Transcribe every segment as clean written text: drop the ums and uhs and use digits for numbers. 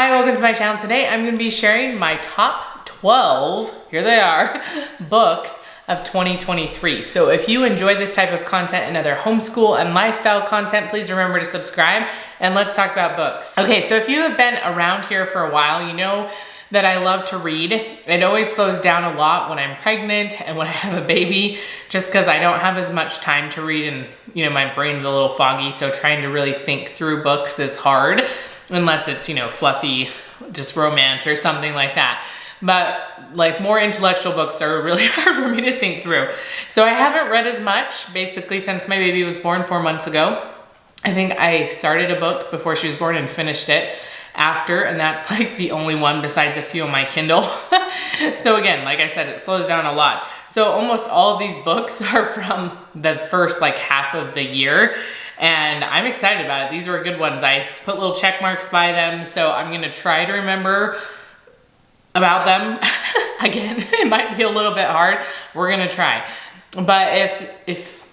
Hi, welcome to my channel. Today I'm going to be sharing my top 12, here they are, books of 2023. So if you enjoy this type of content and other homeschool and lifestyle content, please remember to subscribe and let's talk about books. Okay, so if you have been around here for a while, you know that I love to read. It always slows down a lot when I'm pregnant and when I have a baby, just because I don't have as much time to read and my brain's a little foggy, so trying to really think through books is hard, unless it's fluffy, just romance or something like that. But like more intellectual books are really hard for me to think through. So I haven't read as much basically since my baby was born 4 months ago. I think I started a book before she was born and finished it after, and that's like the only one besides a few on my Kindle. So again, like I said, it slows down a lot. So almost all of these books are from the first like half of the year, and I'm excited about it. These were good ones. I put little check marks by them, so I'm gonna try to remember about them. Again, it might be a little bit hard. We're gonna try. But if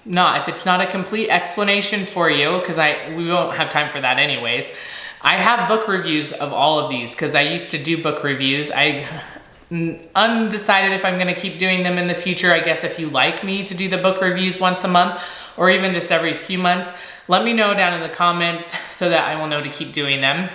it's not a complete explanation for you, because we won't have time for that anyways, I have book reviews of all of these because I used to do book reviews. I undecided if I'm gonna keep doing them in the future. I guess if you like me to do the book reviews once a month or even just every few months, let me know down in the comments so that I will know to keep doing them.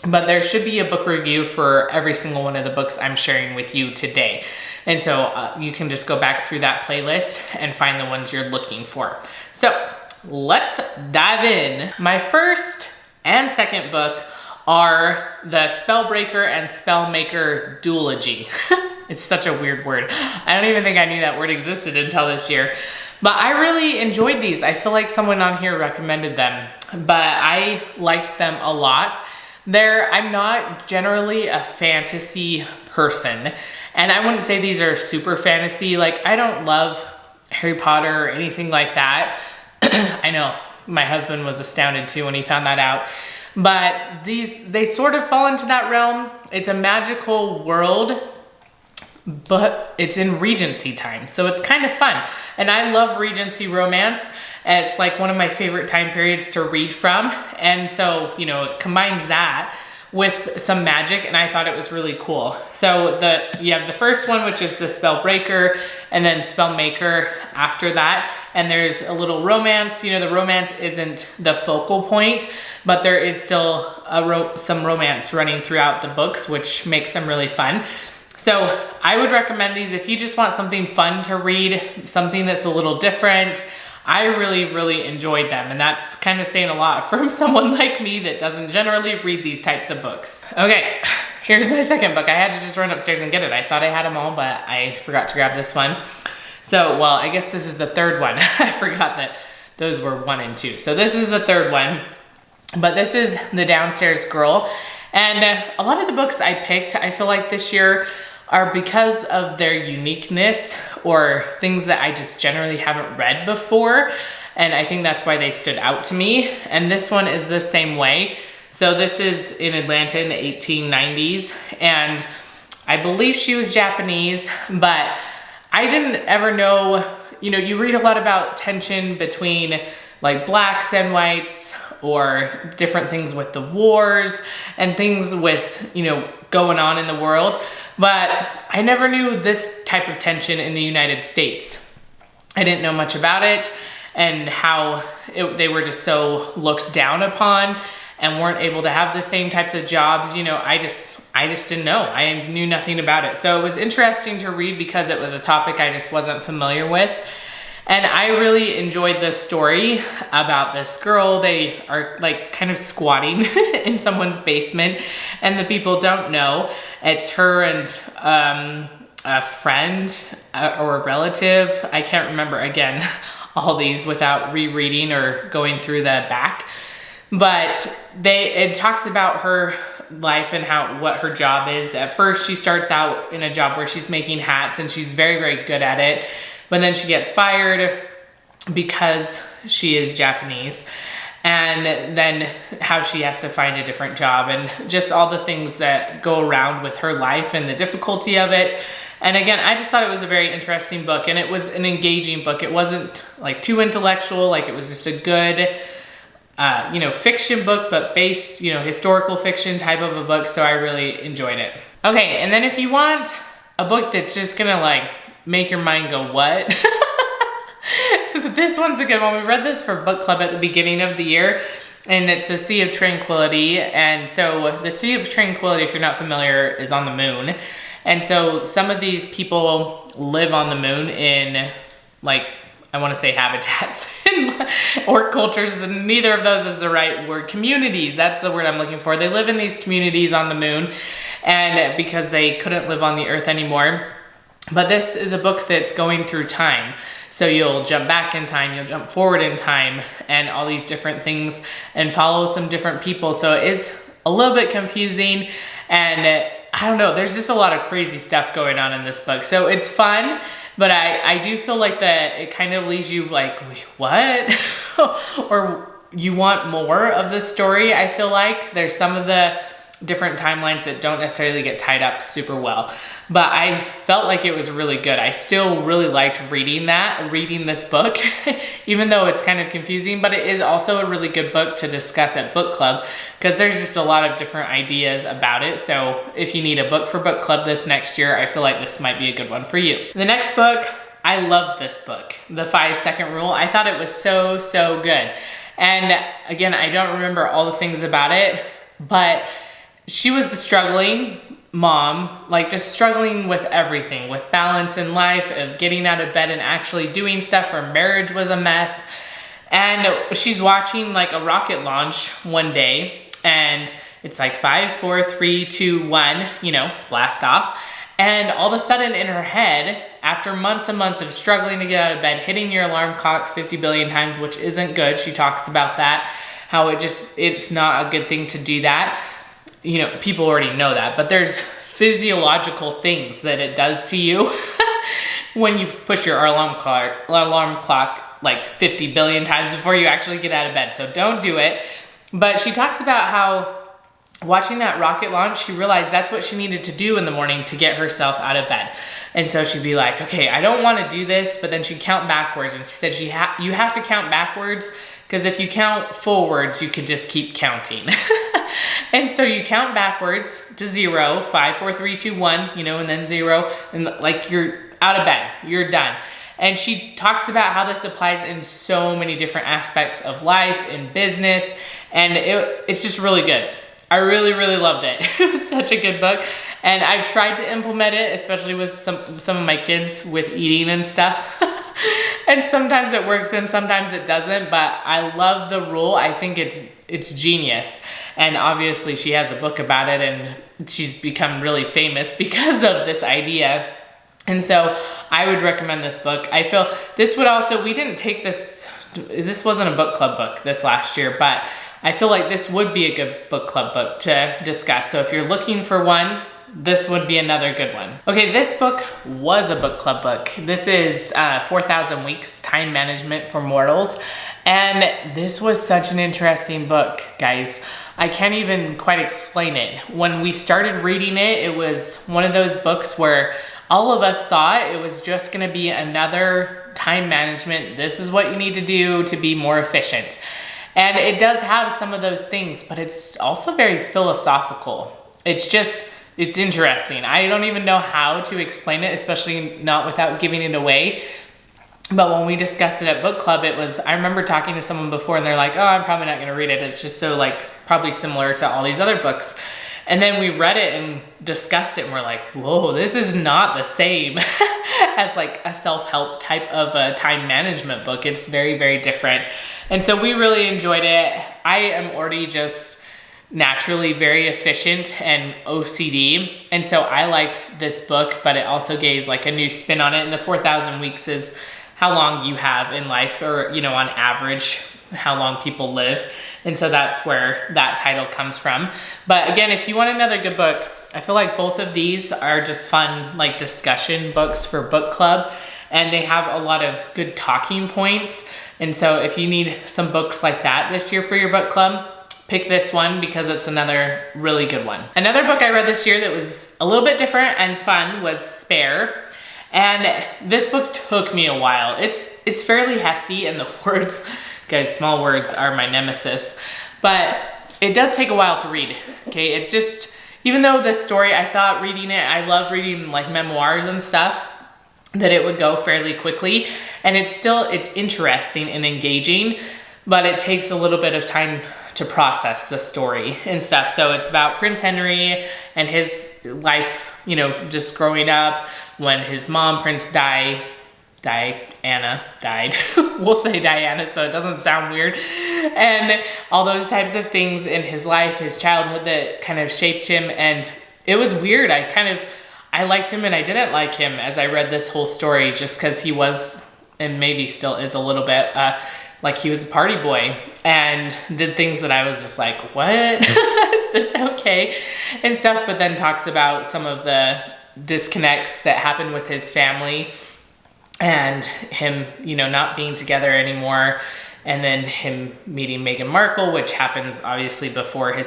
But there should be a book review for every single one of the books I'm sharing with you today. And so you can just go back through that playlist and find the ones you're looking for. So let's dive in. My first and second book are the Spellbreaker and Spellmaker duology. It's such a weird word. I don't even think I knew that word existed until this year. But I really enjoyed these. I feel like someone on here recommended them, but I liked them a lot. I'm not generally a fantasy person, and I wouldn't say these are super fantasy. Like, I don't love Harry Potter or anything like that. I know my husband was astounded too when he found that out. But they sort of fall into that realm. It's a magical world, but it's in Regency time, so it's kind of fun. And I love Regency romance. It's like one of my favorite time periods to read from. And so, it combines that with some magic, and I thought it was really cool. So you have the first one, which is the Spellbreaker, and then Spellmaker after that. And there's a little romance. The romance isn't the focal point, but there is still some romance running throughout the books, which makes them really fun. So I would recommend these if you just want something fun to read, something that's a little different. I really, really enjoyed them, and that's kind of saying a lot from someone like me that doesn't generally read these types of books. Okay, here's my second book. I had to just run upstairs and get it. I thought I had them all, but I forgot to grab this one. So, well, I guess this is the third one. I forgot that those were 1 and 2. So this is the third one, but this is The Downstairs Girl. And a lot of the books I picked, I feel like this year, are because of their uniqueness or things that I just generally haven't read before. And I think that's why they stood out to me. And this one is the same way. So this is in Atlanta in the 1890s. And I believe she was Japanese, but I didn't ever know, you read a lot about tension between like blacks and whites, or different things with the wars and things with, going on in the world. But I never knew this type of tension in the United States. I didn't know much about it and how they were just so looked down upon and weren't able to have the same types of jobs. I just didn't know. I knew nothing about it. So it was interesting to read because it was a topic I just wasn't familiar with. And I really enjoyed this story about this girl. They are like kind of squatting in someone's basement, and the people don't know. It's her and a friend or a relative. I can't remember, again, all these without rereading or going through the back. But it talks about her life and what her job is. At first, she starts out in a job where she's making hats, and she's very, very good at it. But then she gets fired because she is Japanese, and then how she has to find a different job, and just all the things that go around with her life and the difficulty of it. And again, I just thought it was a very interesting book, and it was an engaging book. It wasn't like too intellectual, like it was just a good fiction book, but based, historical fiction type of a book. So I really enjoyed it. Okay, and then if you want a book that's just gonna like make your mind go, what? This one's a good one. We read this for book club at the beginning of the year, and it's the Sea of Tranquility. And so the Sea of Tranquility, if you're not familiar, is on the moon. And so some of these people live on the moon in, like, I want to say habitats or cultures, and neither of those is the right word. Communities, that's the word I'm looking for. They live in these communities on the moon, and because they couldn't live on the earth anymore. But this is a book that's going through time. So you'll jump back in time, you'll jump forward in time, and all these different things, and follow some different people. So it is a little bit confusing, and I don't know, there's just a lot of crazy stuff going on in this book. So it's fun, but I do feel like that it kind of leaves you like, wait, what? Or you want more of the story. I feel like there's some of the different timelines that don't necessarily get tied up super well, but I felt like it was really good. I still really liked reading this book, even though it's kind of confusing, but it is also a really good book to discuss at book club, because there's just a lot of different ideas about it. So if you need a book for book club this next year, I feel like this might be a good one for you. The next book, I loved this book, The 5-Second Rule. I thought it was so good. And again, I don't remember all the things about it, but she was a struggling mom, like just struggling with everything, with balance in life, of getting out of bed and actually doing stuff. Her marriage was a mess. And she's watching like a rocket launch one day, and it's like 5, 4, 3, 2, 1, blast off. And all of a sudden in her head, after months and months of struggling to get out of bed, hitting your alarm clock 50 billion times, which isn't good. She talks about that, how it's not a good thing to do that. People already know that, but there's physiological things that it does to you when you push your alarm clock like 50 billion times before you actually get out of bed. So don't do it. But she talks about how watching that rocket launch, she realized that's what she needed to do in the morning to get herself out of bed. And so she'd be like, okay, I don't want to do this, but then she'd count backwards. And she said you have to count backwards, because if you count forwards, you could just keep counting. And so you count backwards to 0, 5, 4, 3, 2, 1, and then 0, and like you're out of bed, you're done. And she talks about how this applies in so many different aspects of life, in business, and it's just really good. I really loved it. It was such a good book, and I've tried to implement it, especially with some of my kids with eating and stuff. And sometimes it works and sometimes it doesn't, but I love the rule. I think it's genius. And obviously she has a book about it, and she's become really famous because of this idea. And so I would recommend this book. I feel this would also, we didn't take this wasn't a book club book this last year, but I feel like this would be a good book club book to discuss. So if you're looking for one, this would be another good one. Okay, this book was a book club book. This is 4,000 Weeks, Time Management for Mortals. And this was such an interesting book, guys. I can't even quite explain it. When we started reading it, it was one of those books where all of us thought it was just gonna be another time management. This is what you need to do to be more efficient. And it does have some of those things, but it's also very philosophical. It's interesting. I don't even know how to explain it, especially not without giving it away. But when we discussed it at book club, I remember talking to someone before and they're like, oh, I'm probably not gonna read it. It's just so probably similar to all these other books. And then we read it and discussed it and we're like, whoa, this is not the same as like a self-help type of a time management book. It's very different. And so we really enjoyed it. I am already just naturally very efficient and OCD. And so I liked this book, but it also gave like a new spin on it. And the 4,000 weeks is how long you have in life, or, on average, how long people live. And so that's where that title comes from. But again, if you want another good book, I feel like both of these are just fun, like discussion books for book club. And they have a lot of good talking points. And so if you need some books like that this year for your book club, pick this one because it's another really good one. Another book I read this year that was a little bit different and fun was Spare. And this book took me a while. It's fairly hefty and the words Guys, small words are my nemesis. But it does take a while to read, okay? It's just, even though this story, I thought reading it, I love reading like memoirs and stuff, that it would go fairly quickly. And it's interesting and engaging, but it takes a little bit of time to process the story and stuff. So it's about Prince Henry and his life, you know, just growing up when his mom, Diana, died. We'll say Diana so it doesn't sound weird. And all those types of things in his life, his childhood that kind of shaped him. And it was weird. I liked him and I didn't like him as I read this whole story, just because he was, and maybe still is a little bit, like he was a party boy and did things that I was just like, what? Is this okay? And stuff, but then talks about some of the disconnects that happened with his family and him, you know, not being together anymore. And then him meeting Meghan Markle, which happens obviously before he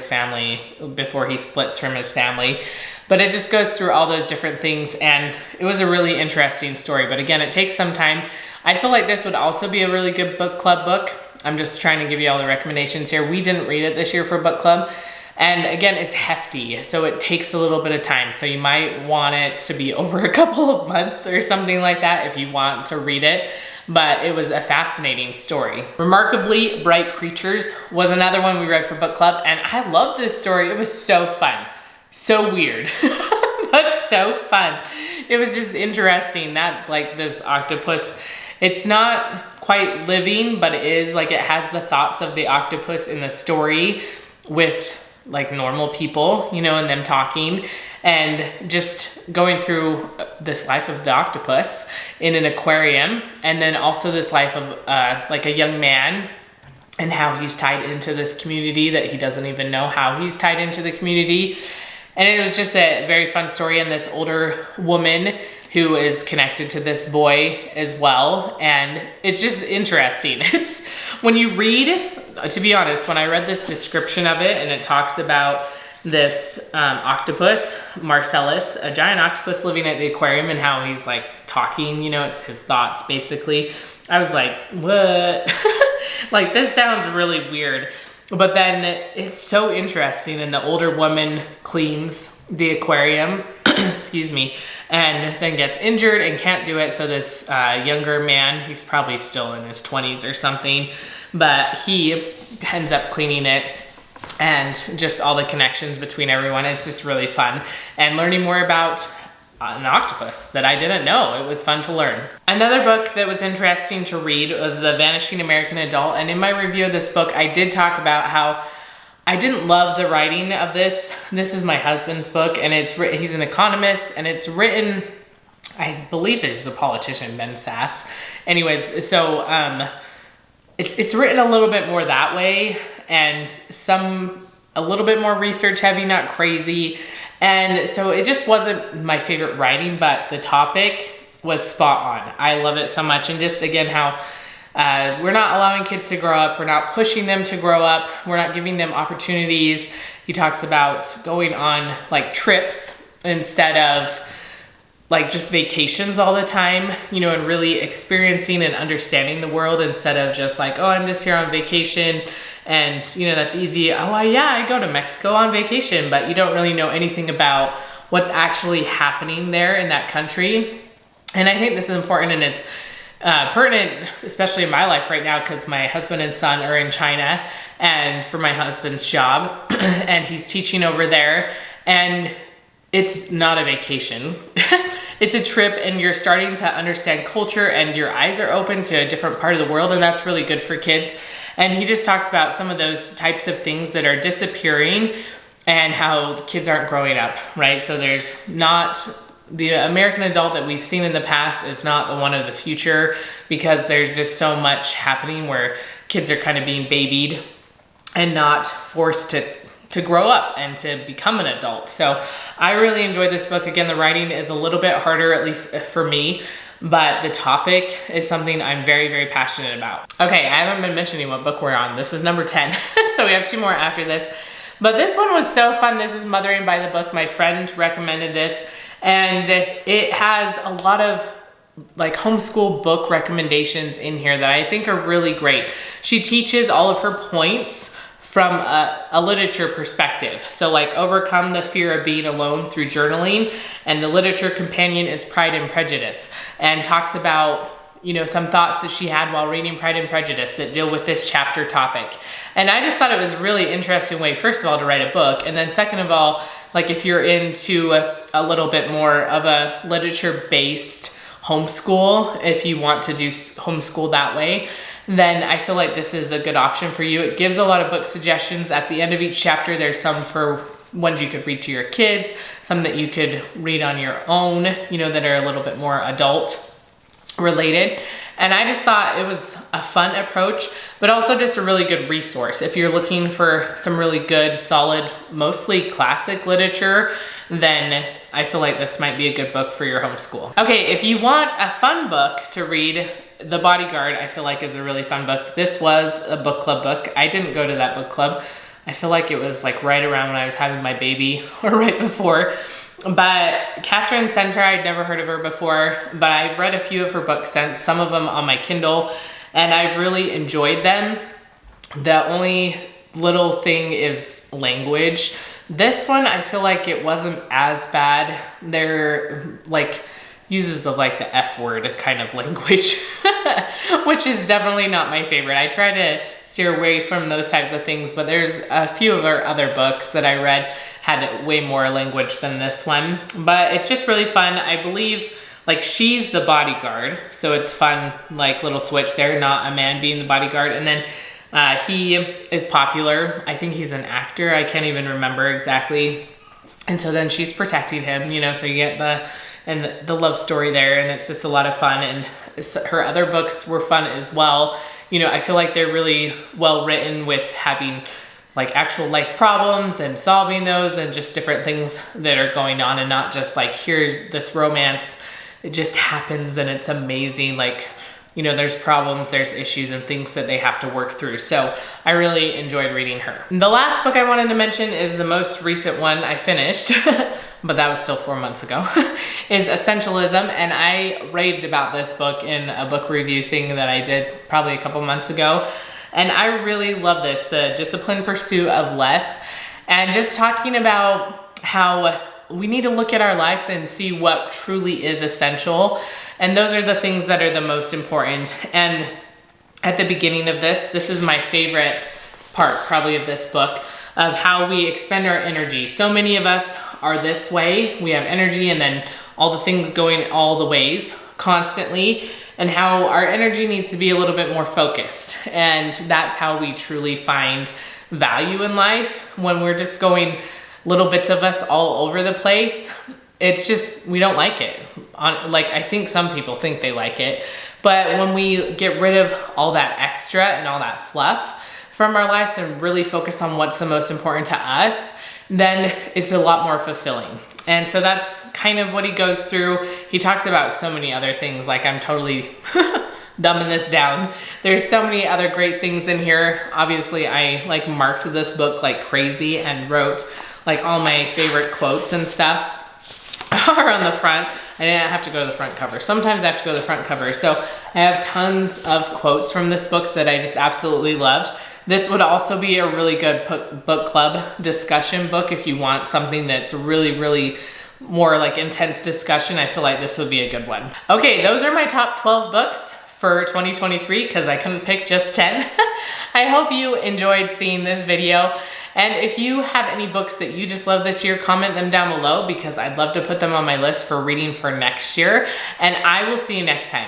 splits from his family. But it just goes through all those different things, and it was a really interesting story. But again, it takes some time. I feel like this would also be a really good book club book. I'm just trying to give you all the recommendations here. We didn't read it this year for book club. And again, it's hefty, so it takes a little bit of time. So you might want it to be over a couple of months or something like that if you want to read it. But it was a fascinating story. Remarkably Bright Creatures was another one we read for book club, and I loved this story. It was so fun. So weird, but so fun. It was just interesting that like this octopus, it's not quite living, but it is like, it has the thoughts of the octopus in the story with like normal people, you know, and them talking and just going through this life of the octopus in an aquarium. And then also this life of like a young man and how he's tied into this community that he doesn't even know how he's tied into the community. And it was just a very fun story. And this older woman who is connected to this boy as well. And it's just interesting. It's when you read, to be honest, when I read this description of it and it talks about this octopus, Marcellus, a giant octopus living at the aquarium and how he's like talking, you know, it's his thoughts basically. I was like, what? Like, this sounds really weird. But then it's so interesting, and the older woman cleans the aquarium, excuse me, and then gets injured and can't do it. So this younger man, he's probably still in his 20s or something, but he ends up cleaning it, and just all the connections between everyone. It's just really fun. And learning more about an octopus that I didn't know. It was fun to learn. Another book that was interesting to read was The Vanishing American Adult. And in my review of this book, I did talk about how I didn't love the writing of this. This is my husband's book, and he's an economist, and it's written, I believe it's a politician, Ben Sass. Anyways, so it's written a little bit more that way, and a little bit more research heavy, not crazy. And so it just wasn't my favorite writing, but the topic was spot on. I love it so much. And just again, how we're not allowing kids to grow up. We're not pushing them to grow up. We're not giving them opportunities. He talks about going on like trips instead of like just vacations all the time, you know, and really experiencing and understanding the world instead of just like, oh, I'm just here on vacation. And, you know, that's easy. Oh, yeah, I go to Mexico on vacation, but you don't really know anything about what's actually happening there in that country. And I think this is important, and it's pertinent, especially in my life right now, because my husband and son are in China, and for my husband's job, and he's teaching over there, and it's not a vacation. It's a trip, and you're starting to understand culture, and your eyes are open to a different part of the world, and that's really good for kids. And he just talks about some of those types of things that are disappearing and how kids aren't growing up, right? So there's not, the American adult that we've seen in the past is not the one of the future, because there's just so much happening where kids are kind of being babied and not forced to grow up and to become an adult. So I really enjoyed this book. Again, the writing is a little bit harder, at least for me, but the topic is something I'm very, very passionate about. Okay, I haven't been mentioning what book we're on. This is number 10, so we have 2 more after this. But this one was so fun. This is Mothering by the Book. My friend recommended this, and it has a lot of like homeschool book recommendations in here that I think are really great. She teaches all of her points from a literature perspective. So like overcome the fear of being alone through journaling, and the literature companion is Pride and Prejudice, and talks about, you know, some thoughts that she had while reading Pride and Prejudice that deal with this chapter topic. And I just thought it was a really interesting way, first of all, to write a book, and then second of all, like if you're into a little bit more of a literature-based homeschool, if you want to do homeschool that way, then I feel like this is a good option for you. It gives a lot of book suggestions. At the end of each chapter, there's some for ones you could read to your kids, some that you could read on your own, you know, that are a little bit more adult related. And I just thought it was a fun approach, but also just a really good resource. If you're looking for some really good, solid, mostly classic literature, then I feel like this might be a good book for your homeschool. Okay, if you want a fun book to read, The Bodyguard, I feel like is a really fun book. This was a book club book. I didn't go to that book club. I feel like it was like right around when I was having my baby or right before. But Catherine Center, I'd never heard of her before, but I've read a few of her books since, some of them on my Kindle, and I've really enjoyed them. The only little thing is language. This one, I feel like it wasn't as bad. They're like, uses of like the F word kind of language, which is definitely not my favorite. I try to steer away from those types of things, but there's a few of her other books that I read had way more language than this one, but it's just really fun. I believe like she's the bodyguard, so it's fun, like little switch there, not a man being the bodyguard. And then he is popular. I think he's an actor. I can't even remember exactly. And so then she's protecting him, you know, so you get the love story there, and it's just a lot of fun. And her other books were fun as well. You know, I feel like they're really well written with having like actual life problems and solving those and just different things that are going on, and not just like, here's this romance, it just happens and it's amazing. Like, you know, there's problems, there's issues and things that they have to work through. So I really enjoyed reading her. The last book I wanted to mention is the most recent one I finished, but that was still 4 months ago, is Essentialism. And I raved about this book in a book review thing that I did probably a couple months ago. And I really love this, the disciplined pursuit of less, and just talking about how we need to look at our lives and see what truly is essential. And those are the things that are the most important. And at the beginning of this is my favorite part probably of this book, of how we expend our energy. So many of us are this way. We have energy and then all the things going all the ways constantly, and how our energy needs to be a little bit more focused. And that's how we truly find value in life. When we're just going little bits of us all over the place, it's just, we don't like it. Like, I think some people think they like it, but when we get rid of all that extra and all that fluff from our lives and really focus on what's the most important to us, then it's a lot more fulfilling. And so that's kind of what he goes through. He talks about so many other things, like I'm totally dumbing this down. There's so many other great things in here. Obviously, I like marked this book like crazy and wrote like all my favorite quotes and stuff are on the front. I didn't have to go to the front cover. Sometimes I have to go to the front cover. So I have tons of quotes from this book that I just absolutely loved. This would also be a really good book club discussion book if you want something that's really, really more like intense discussion. I feel like this would be a good one. Okay, those are my top 12 books for 2023 because I couldn't pick just 10. I hope you enjoyed seeing this video. And if you have any books that you just love this year, comment them down below because I'd love to put them on my list for reading for next year. And I will see you next time.